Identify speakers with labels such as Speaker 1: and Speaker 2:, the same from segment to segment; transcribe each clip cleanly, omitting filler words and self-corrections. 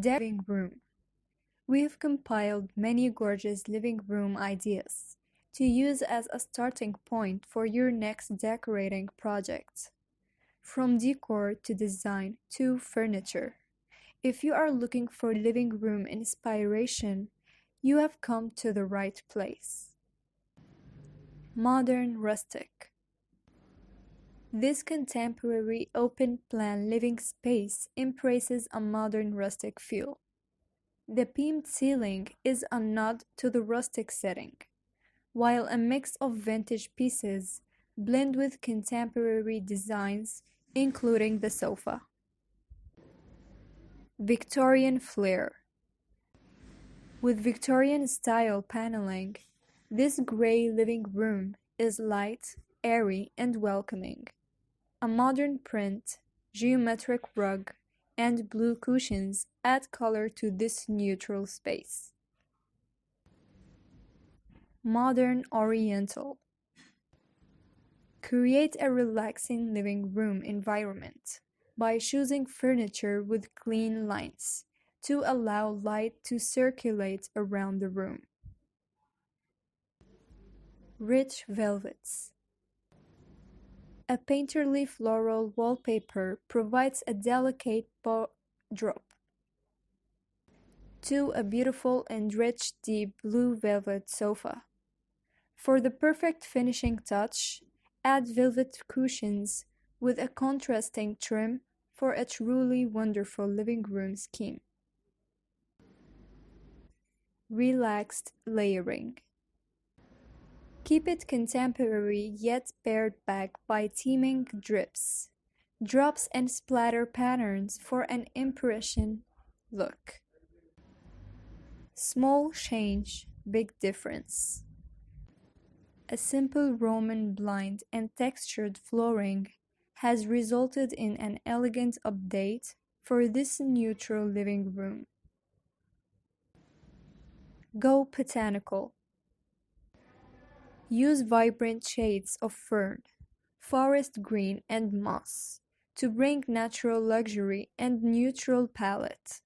Speaker 1: Living room. We have compiled many gorgeous living room ideas to use as a starting point for your next decorating project. From decor to design to furniture. If you are looking for living room inspiration, you have come to the right place. Modern rustic. This contemporary open-plan living space embraces a modern rustic feel. The beamed ceiling is a nod to the rustic setting, while a mix of vintage pieces blend with contemporary designs, including the sofa. Victorian flair. With Victorian-style paneling, this gray living room is light, airy, and welcoming. A modern print, geometric rug, and blue cushions add color to this neutral space. Modern Oriental. Create a relaxing living room environment by choosing furniture with clean lines to allow light to circulate around the room. Rich velvets. A painterly floral wallpaper provides a delicate backdrop to a beautiful and rich deep blue velvet sofa. For the perfect finishing touch, add velvet cushions with a contrasting trim for a truly wonderful living room scheme. Relaxed layering. Keep it contemporary yet pared back by teaming drips, drops and splatter patterns for an impression look. Small change, big difference. A simple Roman blind and textured flooring has resulted in an elegant update for this neutral living room. Go botanical. Use vibrant shades of fern, forest green, and moss to bring natural luxury and neutral palette.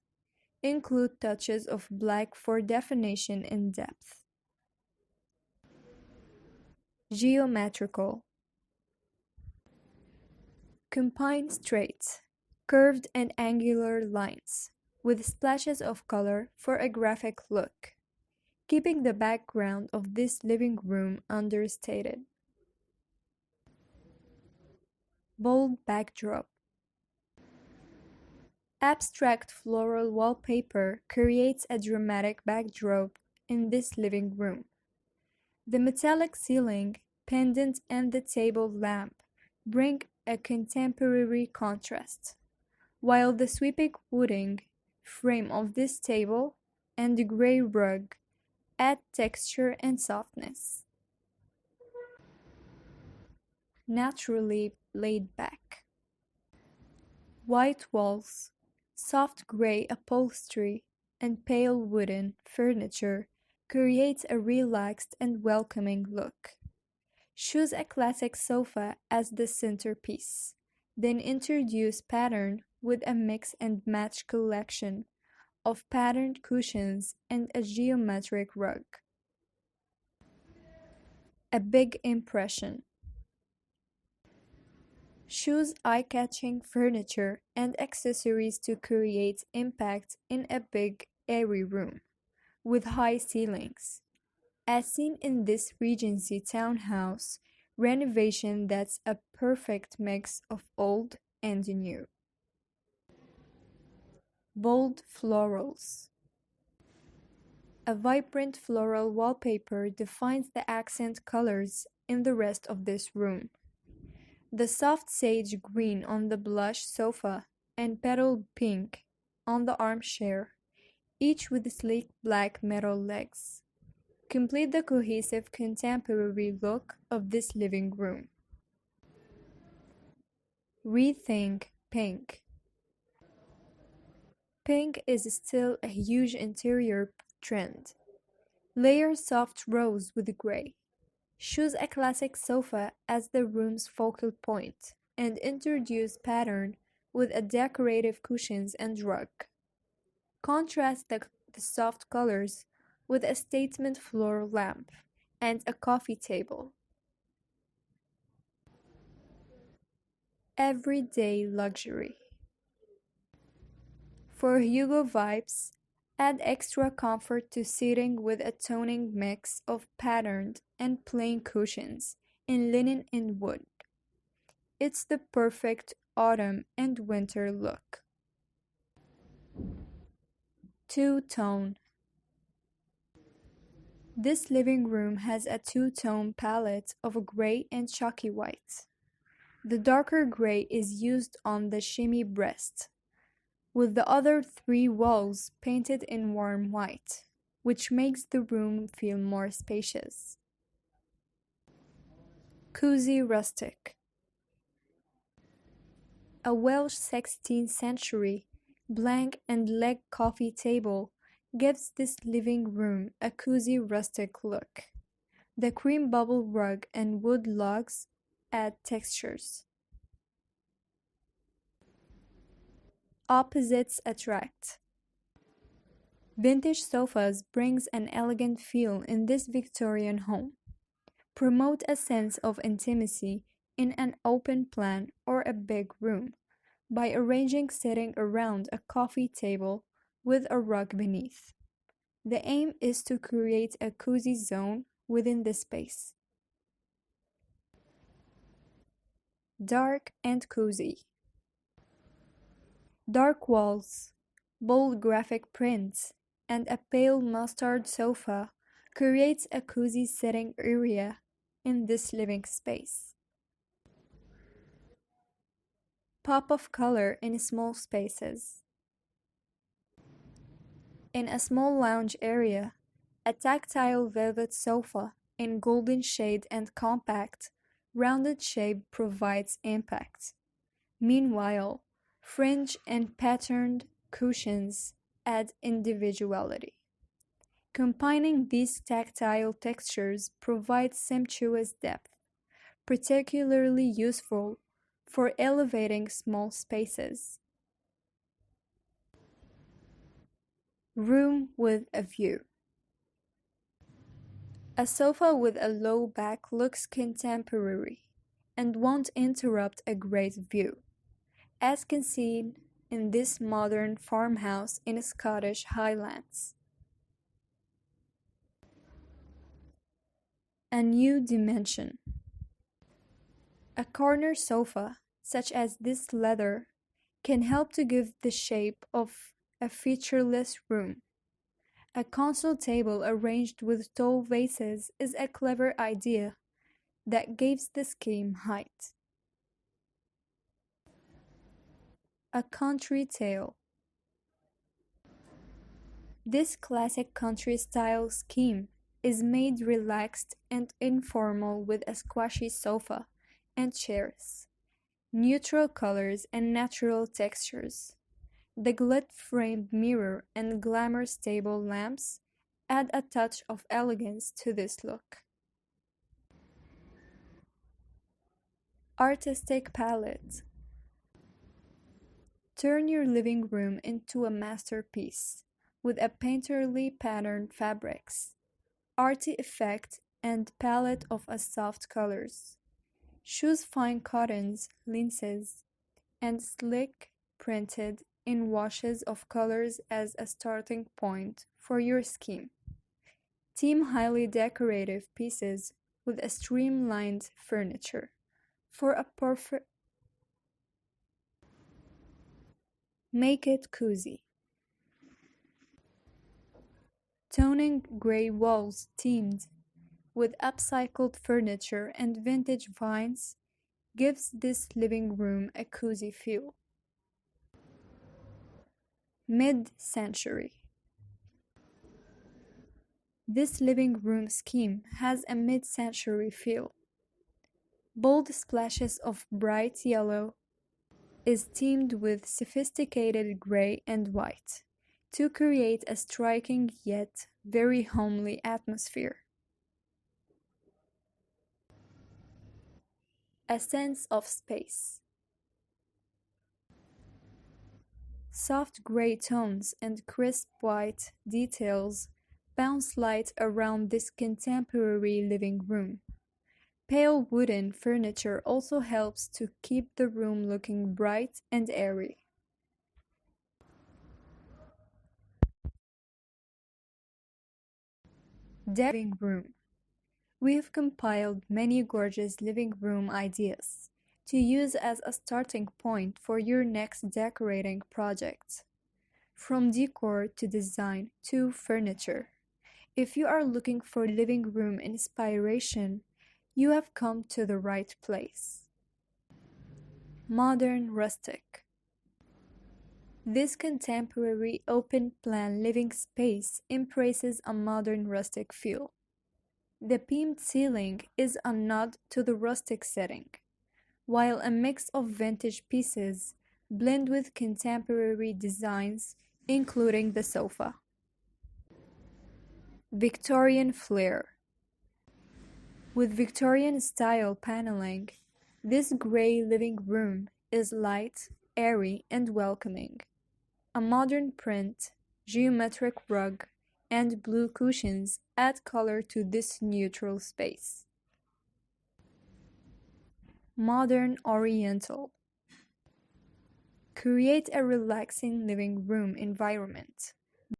Speaker 1: Include touches of black for definition and depth. Geometrical. Combine straight, curved and angular lines with splashes of color for a graphic look, keeping the background of this living room understated. Bold backdrop. Abstract floral wallpaper creates a dramatic backdrop in this living room. The metallic ceiling, pendant, and the table lamp bring a contemporary contrast, while the sweeping wooden frame of this table and the gray rug add texture and softness. Naturally laid back. White walls, soft gray upholstery, and pale wooden furniture create a relaxed and welcoming look. Choose a classic sofa as the centerpiece, then introduce pattern with a mix and match collection of patterned cushions and a geometric rug. A big impression. Choose eye-catching furniture and accessories to create impact in a big, airy room with high ceilings, as seen in this Regency townhouse renovation that's a perfect mix of old and new. Bold florals. A vibrant floral wallpaper defines the accent colors in the rest of this room. The soft sage green on the blush sofa and petal pink on the armchair, each with sleek black metal legs, complete the cohesive contemporary look of this living room. Rethink pink. Pink is still a huge interior trend. Layer soft rose with gray. Choose a classic sofa as the room's focal point and introduce pattern with a decorative cushions and rug. Contrast the soft colors with a statement floor lamp and a coffee table. Everyday luxury. For Hugo vibes, add extra comfort to seating with a toning mix of patterned and plain cushions in linen and wood. It's the perfect autumn and winter look. Two-tone. This living room has a two-tone palette of gray and chalky white. The darker gray is used on the shimmy breast, with the other three walls painted in warm white, which makes the room feel more spacious. Cozy rustic. A Welsh 16th century blank and leg coffee table gives this living room a cozy rustic look. The cream bubble rug and wood logs add textures. Opposites attract. Vintage sofas brings an elegant feel in this Victorian home. Promote a sense of intimacy in an open plan or a big room by arranging sitting around a coffee table with a rug beneath. The aim is to create a cozy zone within the space. Dark and cozy. Dark walls, bold graphic prints, and a pale mustard sofa creates a cozy sitting area in this living space. Pop of color in small spaces. In a small lounge area, a tactile velvet sofa in golden shade and compact, rounded shape provides impact. Meanwhile, fringe and patterned cushions add individuality. Combining these tactile textures provides sumptuous depth, particularly useful for elevating small spaces. Room with a view. A sofa with a low back looks contemporary and won't interrupt a great view, as can seen in this modern farmhouse in Scottish Highlands. A new dimension. A corner sofa, such as this leather, can help to give the shape of a featureless room. A console table arranged with tall vases is a clever idea that gives the scheme height. A country tale. This classic country-style scheme is made relaxed and informal with a squashy sofa and chairs, neutral colors and natural textures. The gilt-framed mirror and glamorous table lamps add a touch of elegance to this look. Artistic palette. Turn your living room into a masterpiece with a painterly patterned fabrics, arty effect, and palette of a soft colors. Choose fine cottons, linses, and slick printed in washes of colors as a starting point for your scheme. Team highly decorative pieces with a streamlined furniture for a perfect. Make it cozy. Toning gray walls teamed with upcycled furniture and vintage vines gives this living room a cozy feel. Mid-century. This living room scheme has a mid-century feel. Bold splashes of bright yellow is teamed with sophisticated gray and white to create a striking yet very homely atmosphere. A sense of space. Soft gray tones and crisp white details bounce light around this contemporary living room. Pale wooden furniture also helps to keep the room looking bright and airy. Living room. We have compiled many gorgeous living room ideas to use as a starting point for your next decorating project. From decor to design to furniture. If you are looking for living room inspiration, you have come to the right place. Modern rustic. This contemporary open-plan living space embraces a modern rustic feel. The beamed ceiling is a nod to the rustic setting, while a mix of vintage pieces blend with contemporary designs, including the sofa. Victorian flair. With Victorian-style paneling, this gray living room is light, airy, and welcoming. A modern print, geometric rug, and blue cushions add color to this neutral space. Modern Oriental. Create a relaxing living room environment